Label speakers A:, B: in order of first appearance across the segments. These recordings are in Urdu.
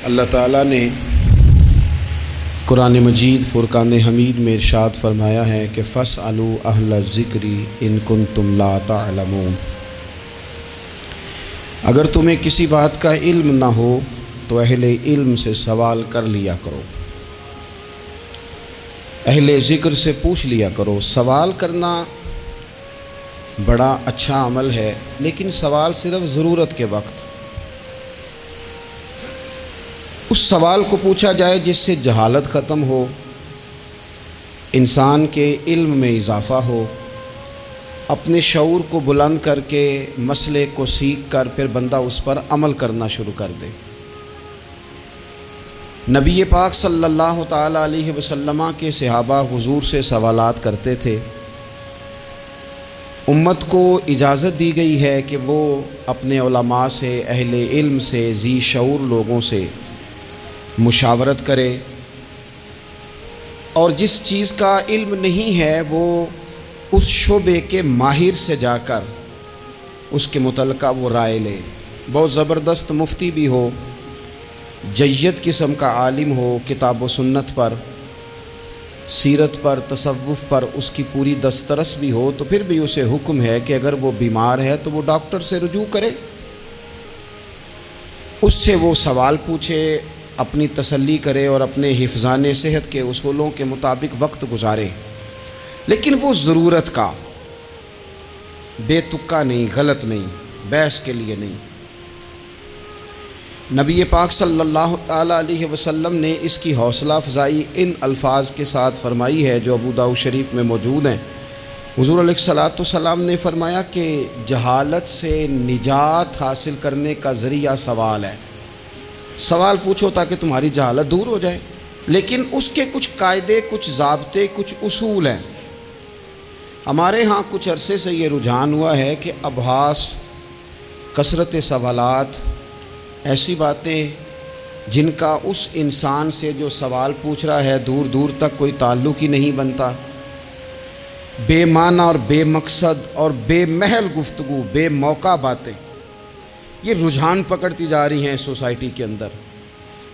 A: اللہ تعالیٰ نے قرآن مجید فرقان حمید میں ارشاد فرمایا ہے کہ فَاسْأَلُوا أَهْلَ الذِّكْرِ إِن كُنتُمْ لَا تَعْلَمُونَ۔ اگر تمہیں کسی بات کا علم نہ ہو تو اہل علم سے سوال کر لیا کرو، اہل ذکر سے پوچھ لیا کرو۔ سوال کرنا بڑا اچھا عمل ہے، لیکن سوال صرف ضرورت کے وقت اس سوال کو پوچھا جائے جس سے جہالت ختم ہو، انسان کے علم میں اضافہ ہو، اپنے شعور کو بلند کر کے مسئلے کو سیکھ کر پھر بندہ اس پر عمل کرنا شروع کر دے۔ نبی پاک صلی اللہ تعالیٰ علیہ وسلم کے صحابہ حضور سے سوالات کرتے تھے۔ امت کو اجازت دی گئی ہے کہ وہ اپنے علماء سے، اہل علم سے، ذی شعور لوگوں سے مشاورت کرے، اور جس چیز کا علم نہیں ہے وہ اس شعبے کے ماہر سے جا کر اس کے متعلقہ وہ رائے لے۔ بہت زبردست مفتی بھی ہو، جید قسم کا عالم ہو، کتاب و سنت پر، سیرت پر، تصوف پر اس کی پوری دسترس بھی ہو، تو پھر بھی اسے حکم ہے کہ اگر وہ بیمار ہے تو وہ ڈاکٹر سے رجوع کرے، اس سے وہ سوال پوچھے، اپنی تسلی کرے اور اپنے حفظان صحت کے اصولوں کے مطابق وقت گزارے، لیکن وہ ضرورت کا، بے تکا نہیں، غلط نہیں، بحث کے لیے نہیں۔ نبی پاک صلی اللہ تعالیٰ علیہ وسلم نے اس کی حوصلہ افزائی ان الفاظ کے ساتھ فرمائی ہے جو ابو داؤد شریف میں موجود ہیں۔ حضور علیہ الصلوۃ والسلام نے فرمایا کہ جہالت سے نجات حاصل کرنے کا ذریعہ سوال ہے۔ سوال پوچھو تاکہ تمہاری جہالت دور ہو جائے، لیکن اس کے کچھ قاعدے، کچھ ضابطے، کچھ اصول ہیں۔ ہمارے ہاں کچھ عرصے سے یہ رجحان ہوا ہے کہ ابحاث، کثرت سوالات، ایسی باتیں جن کا اس انسان سے جو سوال پوچھ رہا ہے دور دور تک کوئی تعلق ہی نہیں بنتا، بے معنی اور بے مقصد اور بے محل گفتگو، بے موقع باتیں، یہ رجحان پکڑتی جا رہی ہیں سوسائٹی کے اندر۔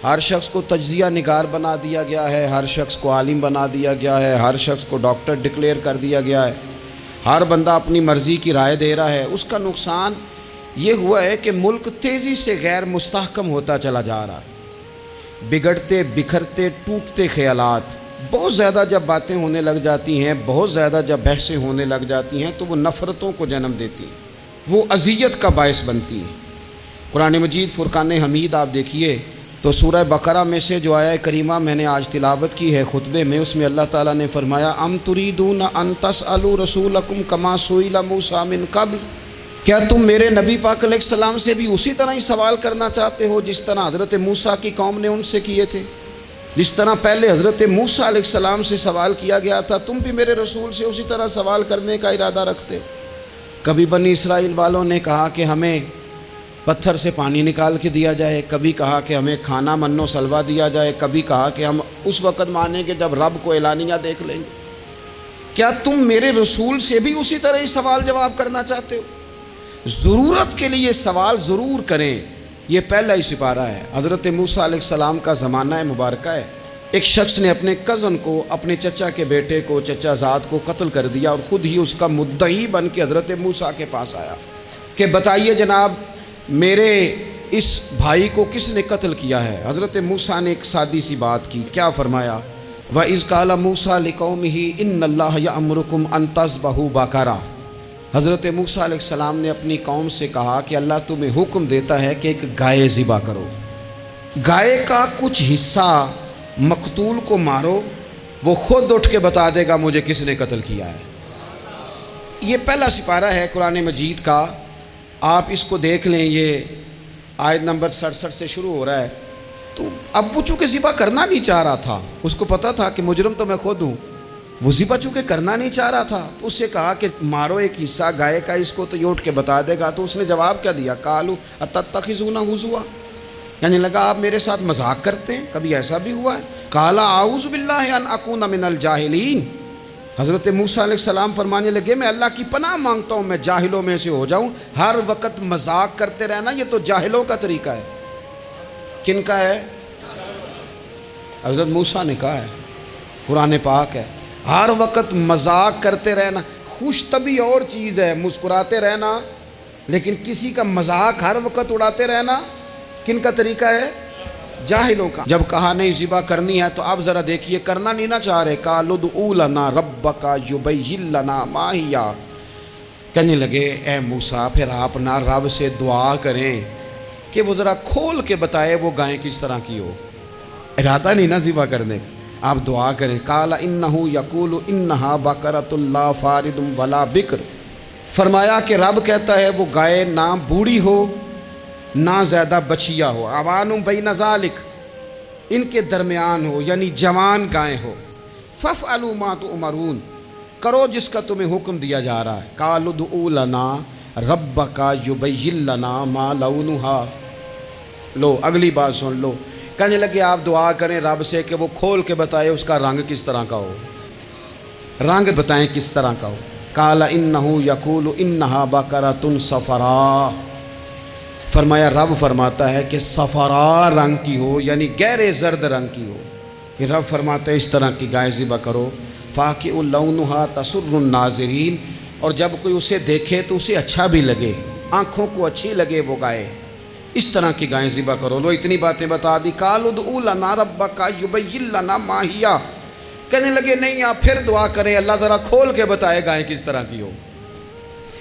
A: ہر شخص کو تجزیہ نگار بنا دیا گیا ہے، ہر شخص کو عالم بنا دیا گیا ہے، ہر شخص کو ڈاکٹر ڈکلیئر کر دیا گیا ہے، ہر بندہ اپنی مرضی کی رائے دے رہا ہے۔ اس کا نقصان یہ ہوا ہے کہ ملک تیزی سے غیر مستحکم ہوتا چلا جا رہا ہے۔ بگڑتے، بکھرتے، ٹوٹتے خیالات، بہت زیادہ جب باتیں ہونے لگ جاتی ہیں، بہت زیادہ جب بحثیں ہونے لگ جاتی ہیں تو وہ نفرتوں کو جنم دیتی ہیں، وہ اذیت کا باعث بنتی ہیں۔ قرآن مجید فرقان حمید آپ دیکھیے تو سورہ بقرہ میں سے جو آیہ کریمہ میں نے آج تلاوت کی ہے خطبے میں، اس میں اللہ تعالیٰ نے فرمایا ام تریدون ان تسألوا رسولکم کما سئل موسیٰ من قبل، کیا تم میرے نبی پاک علیہ السلام سے بھی اسی طرح ہی سوال کرنا چاہتے ہو جس طرح حضرت موسیٰ کی قوم نے ان سے کیے تھے؟ جس طرح پہلے حضرت موسیٰ علیہ السلام سے سوال کیا گیا تھا، تم بھی میرے رسول سے اسی طرح سوال کرنے کا ارادہ رکھتے ہو؟ کبھی بنی اسرائیل والوں نے کہا کہ ہمیں پتھر سے پانی نکال کے دیا جائے، کبھی کہا کہ ہمیں کھانا من و سلوہ دیا جائے، کبھی کہا کہ ہم اس وقت مانیں گے جب رب کو اعلانیہ دیکھ لیں گے۔ کیا تم میرے رسول سے بھی اسی طرح ہی سوال جواب کرنا چاہتے ہو؟ ضرورت کے لیے سوال ضرور کریں، یہ پہلا ہی سپارہ ہے۔ حضرت موسیٰ علیہ السلام کا زمانہ مبارکہ ہے، ایک شخص نے اپنے کزن کو، اپنے چچا کے بیٹے کو، چچا زاد کو قتل کر دیا اور خود ہی اس کا مدعی بن کے حضرت موسیٰ کے پاس آیا کہ بتائیے جناب میرے اس بھائی کو کس نے قتل کیا ہے؟ حضرت موسیٰ نے ایک سادی سی بات کی، کیا فرمایا؟ وَإِذْ قَالَ مُوسَىٰ لِقَوْمِهِ إِنَّ اللَّهَ يَأْمُرُكُمْ أَن تَذْبَحُوا بَقَرَةً۔ حضرت موسیٰ علیہ السلام نے اپنی قوم سے کہا کہ اللہ تمہیں حکم دیتا ہے کہ ایک گائے ذبح کرو، گائے کا کچھ حصہ مقتول کو مارو، وہ خود اٹھ کے بتا دے گا مجھے کس نے قتل کیا ہے۔ یہ پہلا سپارہ ہے قرآن مجید کا، آپ اس کو دیکھ لیں، یہ آیت نمبر 67 سے شروع ہو رہا ہے۔ تو اب وہ چونکہ ذبح کرنا نہیں چاہ رہا تھا، اس کو پتا تھا کہ مجرم تو میں خود ہوں، وہ ذبح چونکہ کرنا نہیں چاہ رہا تھا، اس سے کہا کہ مارو ایک حصہ گائے کا، اس کو تو یہ اٹھ کے بتا دے گا۔ تو اس نے جواب کیا دیا؟ قالوا اتتخذون ہزوا، یعنی لگا آپ میرے ساتھ مذاق کرتے ہیں، کبھی ایسا بھی ہوا ہے؟ قال اعوذ باللہ ان اکون من الجاہلین، حضرت موسیٰ علیہ السلام فرمانے لگے میں اللہ کی پناہ مانگتا ہوں میں جاہلوں میں سے ہو جاؤں۔ ہر وقت مذاق کرتے رہنا یہ تو جاہلوں کا طریقہ ہے۔ کن کا ہے؟ حضرت موسیٰ نے کہا ہے، قرآن پاک ہے، ہر وقت مذاق کرتے رہنا، خوش طبی اور چیز ہے، مسکراتے رہنا، لیکن کسی کا مذاق ہر وقت اڑاتے رہنا کن کا طریقہ ہے؟ جاہلوں کا۔ جب کہا نہیں ذبح کرنی ہے تو اب ذرا دیکھیے، کرنا نہیں نہ چاہ رہے، قالوا ادع لنا ربک یبین لنا ما ہی، کہنے لگے اے موسیٰ پھر آپ نہ رب سے دعا کریں کہ وہ ذرا کھول کے بتائے وہ گائیں کس طرح کی ہو، ارادہ نہیں نہ ذبح کرنے کا، آپ دعا کریں۔ قال انہ یقول انہا بقرۃ لا فارض ولا بکر، فرمایا کہ رب کہتا ہے وہ گائے نہ بوڑھی ہو نہ زیادہ بچیا ہو، عوان بین ذالک، ان کے درمیان ہو، یعنی جوان گائے ہو۔ فافعلوا ما تؤمرون، کرو جس کا تمہیں حکم دیا جا رہا ہے۔ قالوا ادع لنا ربک یبین لنا ما لونھا، لو اگلی بات سن لو، کہنے لگے آپ دعا کریں رب سے کہ وہ کھول کے بتائے اس کا رنگ کس طرح کا ہو، رنگ بتائیں کس طرح کا ہو۔ قال انہ یقول انہا بقرۃ صفراء، فرمایا رب فرماتا ہے کہ صفراء رنگ کی ہو، یعنی گہرے زرد رنگ کی ہو، کہ رب فرماتا ہے اس طرح کی گائے ذبح کرو۔ فاقع لونھا تسر الناظرین، اور جب کوئی اسے دیکھے تو اسے اچھا بھی لگے، آنکھوں کو اچھی لگے وہ گائے، اس طرح کی گائیں ذبح کرو۔ لو اتنی باتیں بتا دی۔ قالوا ادع لنا ربک یبین لنا ما ہی، کہنے لگے نہیں آپ پھر دعا کریں اللہ ذرا کھول کے بتائے گائیں کس طرح کی ہو۔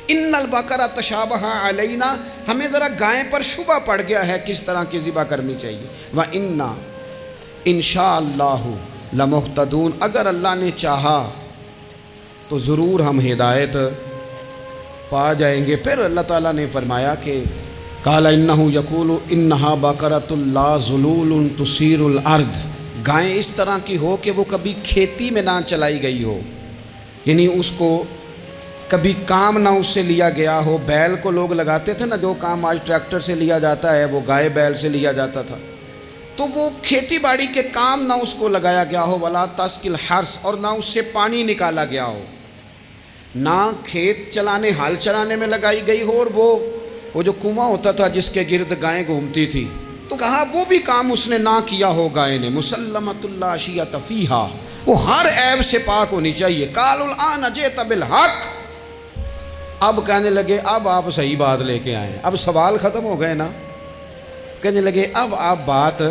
A: ان البقرہ تشابہ علینا، ہمیں ذرا گائیں پر شبہ پڑ گیا ہے کس طرح کی ذبح کرنی چاہیے۔ وَإِنَّا انشاءاللہ لمہتدون، اگر اللہ نے چاہا تو ضرور ہم ہدایت پا جائیں گے۔ پھر اللہ تعالیٰ نے فرمایا کہ قال انہ یقول انہا بقرۃ لا ذلول تثیر الارض، گائیں اس طرح کی ہو کہ وہ کبھی کھیتی میں نہ چلائی گئی ہو، یعنی اس کو کبھی کام نہ اس سے لیا گیا ہو۔ بیل کو لوگ لگاتے تھے نا، جو کام آج ٹریکٹر سے لیا جاتا ہے وہ گائے بیل سے لیا جاتا تھا، تو وہ کھیتی باڑی کے کام نہ اس کو لگایا گیا ہو۔ ولا تسقی الحرث، اور نہ اس سے پانی نکالا گیا ہو، نہ کھیت چلانے ہل چلانے میں لگائی گئی ہو، اور وہ جو کنواں ہوتا تھا جس کے گرد گائیں گھومتی تھی، تو کہا وہ بھی کام اس نے نہ کیا ہو گائے نے۔ مسلمۃ لا شیۃ فیہا، وہ ہر عیب سے پاک ہونی چاہیے۔ قالوا الآن جئت بالحق، اب کہنے لگے اب آپ صحیح بات لے کے آئیں، اب سوال ختم ہو گئے نا، کہنے لگے اب آپ بات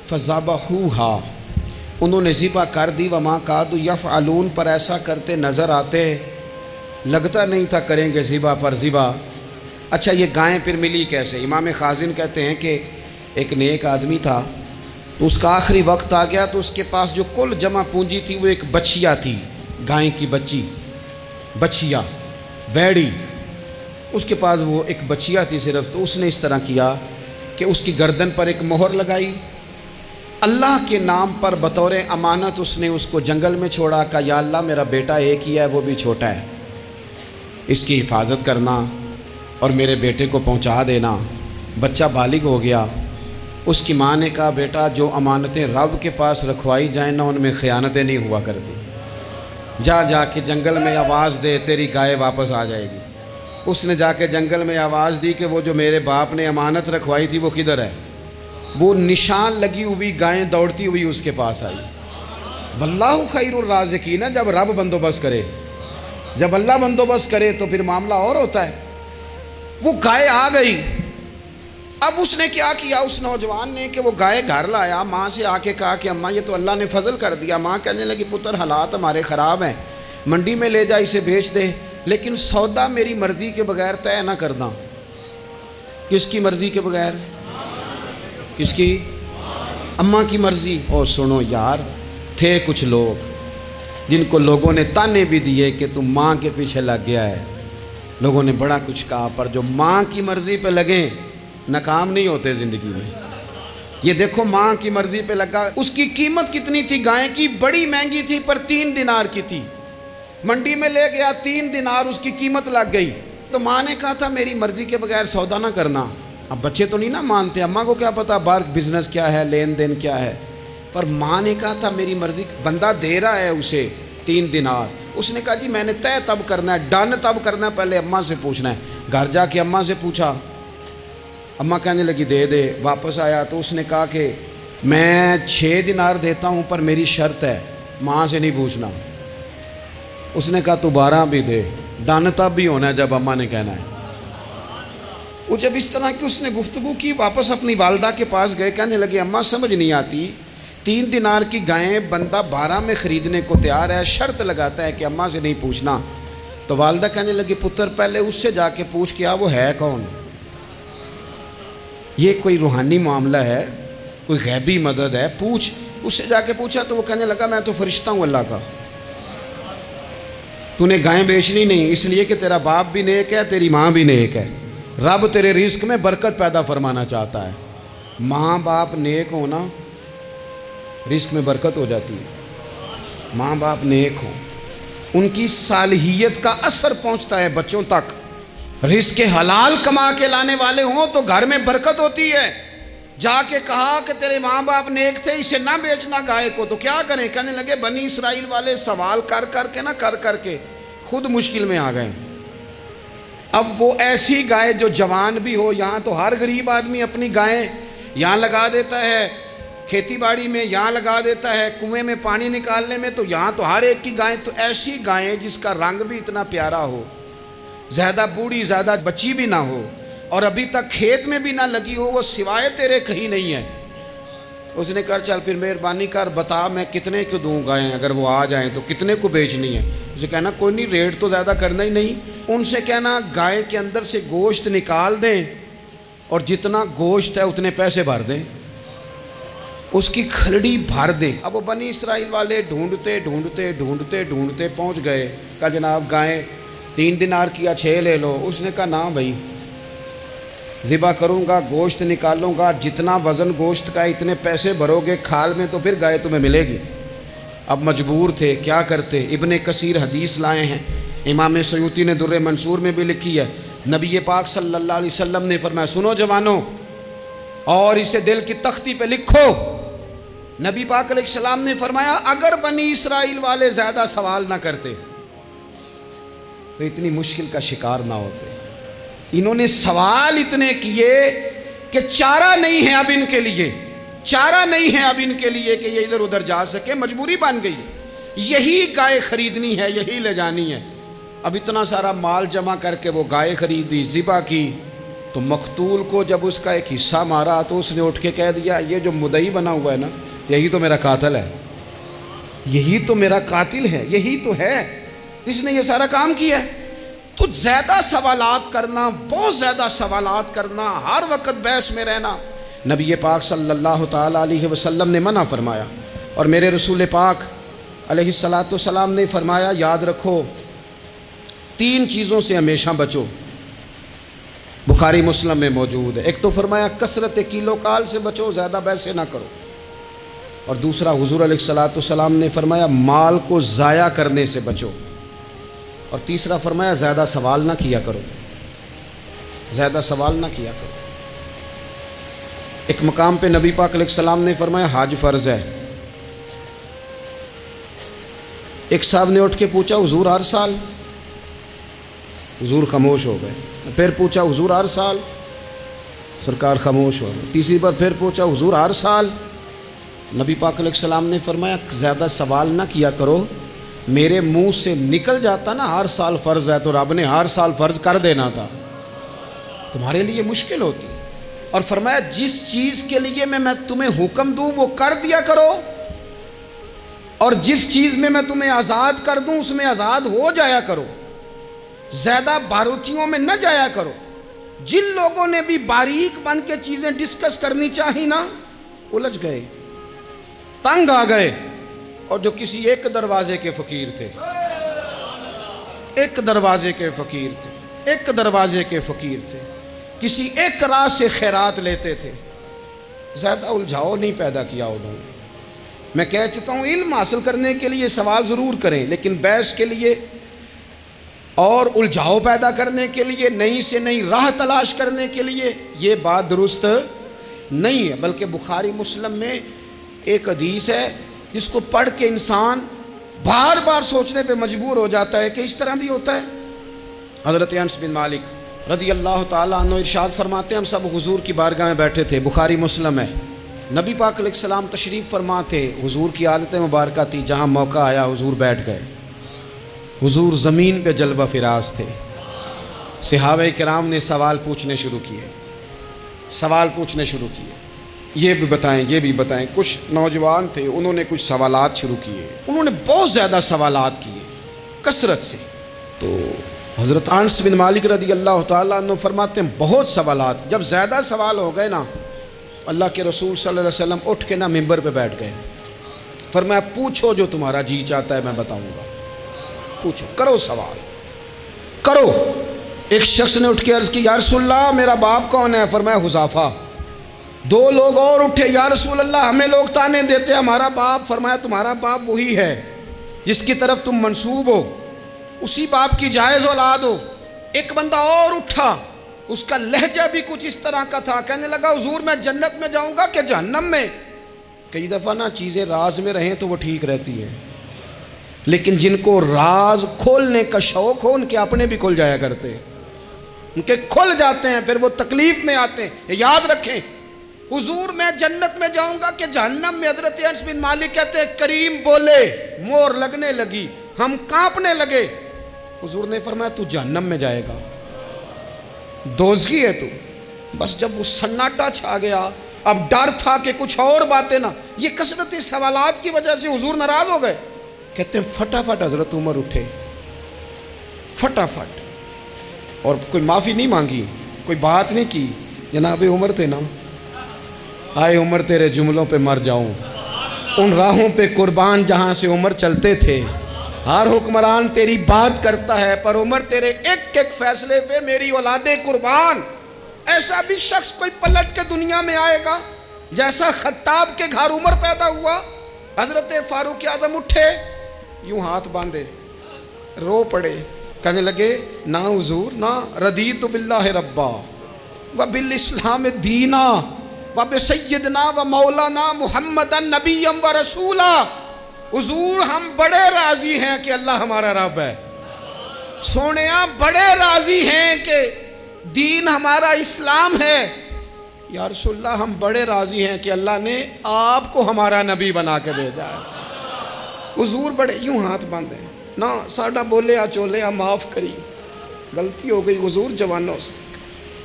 A: فذبحوہا، انہوں نے ذبح کر دی۔ وما کادوا یفعلون، پر ایسا کرتے نظر آتے، لگتا نہیں تھا کریں گے ذبح پر ذبح۔ اچھا یہ گائیں پھر ملی کیسے؟ امام خازن کہتے ہیں کہ ایک نیک آدمی تھا، تو اس کا آخری وقت آ گیا، تو اس کے پاس جو کل جمع پونجی تھی وہ ایک بچیا تھی، گائیں کی بچی، بچیا ویڑی، اس کے پاس وہ ایک بچیا تھی صرف۔ تو اس نے اس طرح کیا کہ اس کی گردن پر ایک مہر لگائی، اللہ کے نام پر بطور امانت اس نے اس کو جنگل میں چھوڑا، کہا یا اللہ میرا بیٹا ایک ہی ہے، وہ بھی چھوٹا ہے، اس کی حفاظت کرنا اور میرے بیٹے کو پہنچا دینا۔ بچہ بالغ ہو گیا، اس کی ماں نے کہا بیٹا جو امانتیں رب کے پاس رکھوائی جائیں نا ان میں خیانتیں نہیں ہوا کرتی، جا کے جنگل میں آواز دے تیری گائے واپس آ جائے گی۔ اس نے جا کے جنگل میں آواز دی کہ وہ جو میرے باپ نے امانت رکھوائی تھی وہ کدھر ہے؟ وہ نشان لگی ہوئی گائیں دوڑتی ہوئی اس کے پاس آئی۔ واللہ خیر الرازقین، جب رب بندوبست کرے، جب اللہ بندوبست کرے تو پھر معاملہ اور ہوتا ہے۔ وہ گائے آ گئی، اب اس نے کیا کیا اس نوجوان نے کہ وہ گائے گھر لایا، ماں سے آ کے کہا کہ اماں یہ تو اللہ نے فضل کر دیا۔ ماں کہنے لگی پتر حالات ہمارے خراب ہیں، منڈی میں لے جا اسے بیچ دے، لیکن سودا میری مرضی کے بغیر طے نہ کرنا۔ کس کی مرضی کے بغیر؟ کس کی؟ اماں کی مرضی۔ اور سنو یار، تھے کچھ لوگ جن کو لوگوں نے تانے بھی دیے کہ تم ماں کے پیچھے لگ گیا ہے، لوگوں نے بڑا کچھ کہا، پر جو ماں کی مرضی پہ لگیں ناکام نہیں ہوتے زندگی میں۔ یہ دیکھو ماں کی مرضی پہ لگا، اس کی قیمت کتنی تھی گائے کی؟ بڑی مہنگی تھی، پر 3 دینار کی تھی۔ منڈی میں لے گیا، 3 دینار اس کی قیمت لگ گئی۔ تو ماں نے کہا تھا میری مرضی کے بغیر سودا نہ کرنا۔ اب بچے تو نہیں نا مانتے، اماں کو کیا پتا باہر بزنس کیا ہے، لین دین کیا ہے، پر ماں نے کہا تھا میری مرضی، بندہ دے رہا ہے اسے 3 دینار، اس نے کہا جی میں نے طے تب کرنا ہے، ڈن تب کرنا ہے، پہلے اماں سے پوچھنا ہے۔ گھر جا کے اماں سے پوچھا، اماں کہنے لگی دے دے۔ واپس آیا تو اس نے کہا کہ میں 6 دینار دیتا ہوں پر میری شرط ہے، ماں سے نہیں پوچھنا۔ اس نے کہا تو 12 بھی دے، ڈن تب بھی ہونا ہے جب اماں نے کہنا ہے۔ وہ جب اس طرح کی اس نے گفتگو کی، واپس اپنی والدہ کے پاس گئے، کہنے لگے اماں سمجھ نہیں آتی، 3 دینار کی گائیں بندہ 12 میں خریدنے کو تیار ہے، شرط لگاتا ہے کہ اماں سے نہیں پوچھنا۔ تو والدہ کہنے لگی پتر پہلے اس سے جا کے پوچھ کیا وہ ہے کون؟ یہ کوئی روحانی معاملہ ہے، کوئی غیبی مدد ہے، پوچھ۔ اس سے جا کے پوچھا تو وہ کہنے لگا میں تو فرشتہ ہوں اللہ کا، تو نے گائیں بیچنی نہیں، اس لیے کہ تیرا باپ بھی نیک ہے، تیری ماں بھی نیک ہے، رب تیرے رزق میں برکت پیدا فرمانا چاہتا ہے۔ ماں باپ نیک ہونا رزق میں برکت ہو جاتی ہے۔ ماں باپ نیک ہوں، ان کی صالحیت کا اثر پہنچتا ہے بچوں تک۔ رزق حلال کما کے لانے والے ہوں تو گھر میں برکت ہوتی ہے۔ جا کے کہا کہ تیرے ماں باپ نیک تھے، اسے نہ بیچنا گائے کو، تو کیا کریں؟ کہنے لگے بنی اسرائیل والے سوال کر کے خود مشکل میں آ گئے۔ اب وہ ایسی گائے جو جوان بھی ہو، یہاں تو ہر غریب آدمی اپنی گائیں یہاں لگا دیتا ہے، کھیتی باڑی میں یہاں لگا دیتا ہے، کنویں میں پانی نکالنے میں، تو یہاں تو ہر ایک کی گائیں، تو ایسی گائیں جس کا رنگ بھی اتنا پیارا ہو، زیادہ بوڑھی زیادہ بچی بھی نہ ہو، اور ابھی تک کھیت میں بھی نہ لگی ہو، وہ سوائے تیرے کہیں نہیں ہے۔ اس نے کہا چل پھر مہربانی کر بتا میں کتنے کو دوں گائیں، اگر وہ آ جائیں تو کتنے کو بیچنی ہے؟ اسے کہنا کوئی نہیں، ریٹ تو زیادہ کرنا ہی نہیں، ان سے کہنا گائے کے اندر سے گوشت نکال دیں اور جتنا گوشت ہے اتنے پیسے بھر دیں، اس کی کھلڑی بھر دیں۔ اب وہ بنی اسرائیل والے ڈھونڈتے پہنچ گئے، کہا جناب گائیں 3 دینار کیا 6 لے لو۔ اس نے کہا نہ بھائی، ذبح کروں گا، گوشت نکالوں گا، جتنا وزن گوشت کا اتنے پیسے بھرو گے کھال میں تو پھر گائے تمہیں ملے گی۔ اب مجبور تھے، کیا کرتے؟ ابن کثیر حدیث لائے ہیں، امام سیوطی نے در منصور میں بھی لکھی ہے، نبی پاک صلی اللہ علیہ وسلم نے فرمایا سنو جوانوں، اور اسے دل کی تختی پہ لکھو، نبی پاک علیہ السلام نے فرمایا اگر بنی اسرائیل والے زیادہ سوال نہ کرتے تو اتنی مشکل کا شکار نہ ہوتے۔ انہوں نے سوال اتنے کیے کہ چارہ نہیں ہے اب ان کے لیے، چارہ نہیں ہے اب ان کے لیے کہ یہ ادھر ادھر جا سکے، مجبوری بن گئی، یہی گائے خریدنی ہے، یہی لے جانی ہے۔ اب اتنا سارا مال جمع کر کے وہ گائے خریدی، ذبح کی، تو مقتول کو جب اس کا ایک حصہ مارا تو اس نے اٹھ کے کہہ دیا یہ جو مدعی بنا ہوا ہے نا، یہی تو میرا قاتل ہے، یہی تو میرا قاتل ہے، یہی تو ہے جس نے یہ سارا کام کیا ہے۔ تو زیادہ سوالات کرنا، بہت زیادہ سوالات کرنا، ہر وقت بحث میں رہنا، نبی پاک صلی اللہ تعالیٰ علیہ وسلم نے منع فرمایا، اور میرے رسول پاک علیہ الصلاۃ والسلام نے فرمایا یاد رکھو 3 چیزوں سے ہمیشہ بچو، بخاری مسلم میں موجود ہے۔ ایک تو فرمایا کثرت کیلو کال سے بچو، زیادہ بحثیں نہ کرو، اور دوسرا حضور علیہ الصلاۃ والسلام نے فرمایا مال کو ضائع کرنے سے بچو، اور تیسرا فرمایا زیادہ سوال نہ کیا کرو، زیادہ سوال نہ کیا کرو۔ ایک مقام پہ نبی پاک علیہ السلام نے فرمایا حج فرض ہے۔ ایک صاحب نے اٹھ کے پوچھا حضور ہر سال؟ حضور خاموش ہو گئے۔ پھر پوچھا حضور ہر سال؟ سرکار خاموش ہو گئے۔ تیسری بار پھر پوچھا حضور ہر سال؟ نبی پاک علیہ السلام نے فرمایا زیادہ سوال نہ کیا کرو، میرے منہ سے نکل جاتا نا ہر سال فرض ہے تو رب نے ہر سال فرض کر دینا تھا، تمہارے لیے مشکل ہوتی۔ اور فرمایا جس چیز کے لیے میں تمہیں حکم دوں وہ کر دیا کرو، اور جس چیز میں تمہیں آزاد کر دوں اس میں آزاد ہو جایا کرو، زیادہ باریکیوں میں نہ جایا کرو۔ جن لوگوں نے بھی باریک بن کے چیزیں ڈسکس کرنی چاہی نا، الجھ گئے، تنگ آ گئے، اور جو کسی ایک دروازے کے فقیر تھے، ایک دروازے کے فقیر تھے، ایک دروازے کے فقیر تھے، کسی ایک راہ سے خیرات لیتے تھے، زیادہ الجھاؤ نہیں پیدا کیا انہوں نے۔ میں کہہ چکا ہوں علم حاصل کرنے کے لیے سوال ضرور کریں، لیکن بحث کے لیے اور الجھاؤ پیدا کرنے کے لیے، نئی سے نئی راہ تلاش کرنے کے لیے یہ بات درست نہیں ہے۔ بلکہ بخاری مسلم میں ایک حدیث ہے جس کو پڑھ کے انسان بار بار سوچنے پہ مجبور ہو جاتا ہے کہ اس طرح بھی ہوتا ہے۔ حضرت انس بن مالک رضی اللہ تعالیٰ عنہ ارشاد فرماتے ہیں ہم سب حضور کی بارگاہ میں بیٹھے تھے، بخاری مسلم ہے، نبی پاک علیہ السلام تشریف فرما تھے، حضور کی عادت مبارکہ تھی جہاں موقع آیا حضور بیٹھ گئے، حضور زمین پہ جلوہ فراز تھے۔ صحابہ کرام نے سوال پوچھنے شروع کیے، یہ بھی بتائیں یہ بھی بتائیں۔ کچھ نوجوان تھے، انہوں نے کچھ سوالات شروع کیے، انہوں نے بہت زیادہ سوالات کیے کثرت سے۔ تو حضرت انس بن مالک رضی اللہ تعالیٰ عنہ فرماتے ہیں بہت سوالات، جب زیادہ سوال ہو گئے نا، اللہ کے رسول صلی اللہ علیہ وسلم اٹھ کے نا ممبر پہ بیٹھ گئے، فرمایا پوچھو جو تمہارا جی چاہتا ہے میں بتاؤں گا، پوچھو، کرو سوال کرو۔ ایک شخص نے اٹھ کے عرض کی یا رسول اللہ میرا باپ کون ہے؟ فرمایا حذیفہ۔ دو لوگ اور اٹھے، یا رسول اللہ ہمیں لوگ تانے دیتے ہمارا باپ۔ فرمایا تمہارا باپ وہی ہے جس کی طرف تم منسوب ہو، اسی باپ کی جائز اولاد ہو۔ ایک بندہ اور اٹھا، اس کا لہجہ بھی کچھ اس طرح کا تھا، کہنے لگا حضور میں جنت میں جاؤں گا کہ جہنم میں؟ کئی دفعہ نا چیزیں راز میں رہیں تو وہ ٹھیک رہتی ہیں، لیکن جن کو راز کھولنے کا شوق ہو ان کے اپنے بھی کھل جایا کرتے ہیں، ان کے کھل جاتے ہیں، پھر وہ تکلیف میں آتے ہیں۔ یاد رکھیں حضور میں جنت میں جاؤں گا کہ جہنم میں؟ حضرت انس بن مالک کہتے ہیں کریم بولے، مور لگنے لگی، ہم کانپنے لگے۔ حضور نے فرمایا تو جہنم میں جائے گا، دوزخی ہے تو۔ بس جب وہ سناٹا چھا گیا، اب ڈر تھا کہ کچھ اور باتیں نہ، یہ کثرت سوالات کی وجہ سے حضور ناراض ہو گئے۔ کہتے ہیں فٹافٹ حضرت عمر اٹھے، فٹافٹ، اور کوئی معافی نہیں مانگی، کوئی بات نہیں کی۔ جناب عمر تھے نا، آئے عمر تیرے جملوں پہ مر جاؤں، ان راہوں پہ قربان جہاں سے عمر چلتے تھے۔ ہر حکمران تیری بات کرتا ہے پر عمر تیرے ایک ایک فیصلے پہ میری اولادیں قربان۔ ایسا بھی شخص کوئی پلٹ کے دنیا میں آئے گا جیسا خطاب کے گھر عمر پیدا ہوا۔ حضرت فاروق اعظم اٹھے، یوں ہاتھ باندھے، رو پڑے، کہنے لگے نہ حضور نہ، رضیت باللہ ربا وبالاسلام دینا وبسیدنا ومولانا محمد نبی و رسولا۔ حضور ہم بڑے راضی ہیں کہ اللہ ہمارا رب ہے، سونیا بڑے راضی ہیں کہ دین ہمارا اسلام ہے۔ یا رسول اللہ ہم بڑے راضی ہیں کہ اللہ نے آپ کو ہمارا نبی بنا کے بھیجا ہے۔ حضور بڑے یوں ہاتھ باندھے، نہ ساڈا بولیا چولیا معاف کری، غلطی ہو گئی حضور جوانوں سے،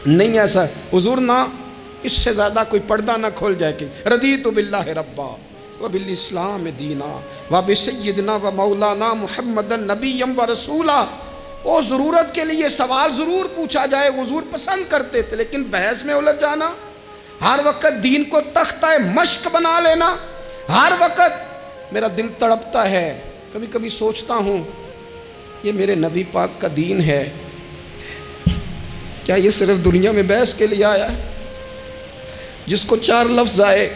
A: نہیں ایسا حضور، نہ اس سے زیادہ کوئی پردہ نہ کھول جائے کہ رضیت باللہ ربا وبالاسلام دینا وبسیدنا ومولانا محمد نبی و رسولا۔ وہ ضرورت کے لیے سوال ضرور پوچھا جائے، حضور پسند کرتے تھے، لیکن بحث میں الجھ جانا، ہر وقت دین کو تختہ مشق بنا لینا، ہر وقت میرا دل تڑپتا ہے، کبھی کبھی سوچتا ہوں یہ میرے نبی پاک کا دین ہے، کیا یہ صرف دنیا میں بحث کے لیے آیا ہے؟ جس کو چار لفظ آئے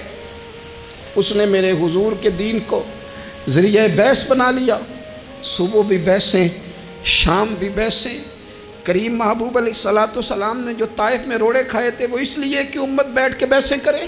A: اس نے میرے حضور کے دین کو ذریعہ بحث بنا لیا۔ صبح بھی بحثیں، شام بھی بحثیں۔ کریم محبوب علیہ السلام نے جو طائف میں روڑے کھائے تھے وہ اس لیے کہ امت بیٹھ کے بحثیں کرے،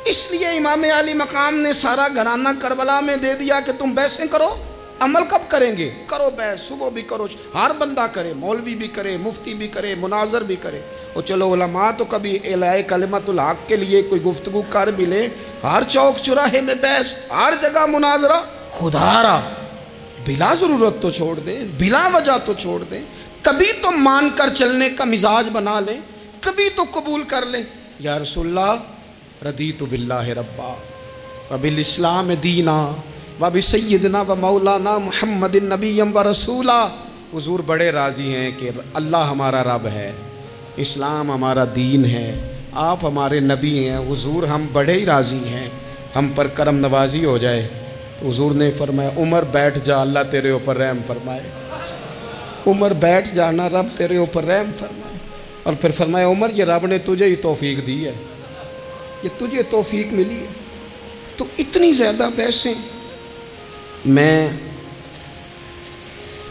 A: اس لیے امام علی مقام نے سارا گھرانہ کربلا میں دے دیا کہ تم بحثیں کرو۔ عمل کب کریں گے؟ کرو بحث، صبح بھی کرو، ہر بندہ کرے، مولوی بھی کرے، مفتی بھی کرے، مناظر بھی کرے۔ اور چلو علماء تو کبھی اعلاء کلمت الحق کے لیے کوئی گفتگو کر بھی لیں، ہر چوک چراہے میں بحث، ہر جگہ مناظرہ، خدا را بلا ضرورت تو چھوڑ دیں، بلا وجہ تو چھوڑ دیں، کبھی تو مان کر چلنے کا مزاج بنا لیں، کبھی تو قبول کر لیں۔ یا رسول اللہ رضیت باللہ ربا وبالاسلام دینا وبسیدنا ومولانا محمد نبی و رسولا۔ حضور بڑے راضی ہیں کہ اللہ ہمارا رب ہے، اسلام ہمارا دین ہے، آپ ہمارے نبی ہیں۔ حضور ہم بڑے ہی راضی ہیں، ہم پر کرم نوازی ہو جائے۔ تو حضور نے فرمایا عمر بیٹھ جا، اللہ تیرے اوپر رحم فرمائے۔ عمر بیٹھ جانا، رب تیرے اوپر رحم فرمائے۔ اور پھر فرمایا عمر یہ رب نے تجھے ہی توفیق دی ہے، یہ تجھے توفیق ملی ہے۔ تو اتنی زیادہ بحثیں۔ میں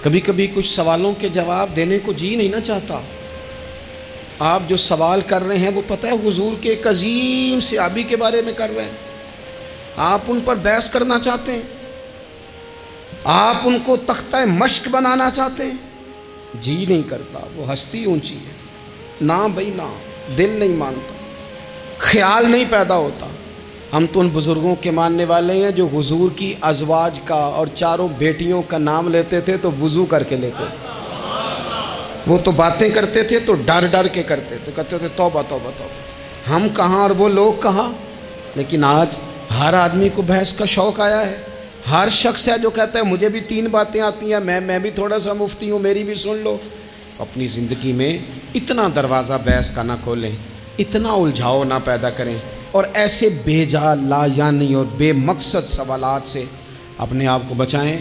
A: کبھی کبھی کچھ سوالوں کے جواب دینے کو جی نہیں نہ چاہتا۔ آپ جو سوال کر رہے ہیں وہ پتہ ہے حضور کے ایک عظیم صحابی کے بارے میں کر رہے ہیں، آپ ان پر بحث کرنا چاہتے ہیں، آپ ان کو تختہ مشق بنانا چاہتے ہیں، جی نہیں کرتا۔ وہ ہستی اونچی ہے، نہ بھائی نہ، دل نہیں مانتا، خیال نہیں پیدا ہوتا۔ ہم تو ان بزرگوں کے ماننے والے ہیں جو حضور کی ازواج کا اور چاروں بیٹیوں کا نام لیتے تھے تو وضو کر کے لیتے تھے. وہ تو باتیں کرتے تھے تو ڈر ڈر کے کرتے تھے, کہتے تھے توبہ توبہ توبہ. ہم کہاں اور وہ لوگ کہاں. لیکن آج ہر آدمی کو بحث کا شوق آیا ہے. ہر شخص ہے جو کہتا ہے مجھے بھی 3 باتیں آتی ہیں, میں بھی تھوڑا سا مفتی ہوں, میری بھی سن لو. اپنی زندگی میں اتنا دروازہ بحث کا نہ کھولیں, اتنا الجھاؤ نہ پیدا کریں, اور ایسے بے جا لا یعنی اور بے مقصد سوالات سے اپنے آپ کو بچائیں.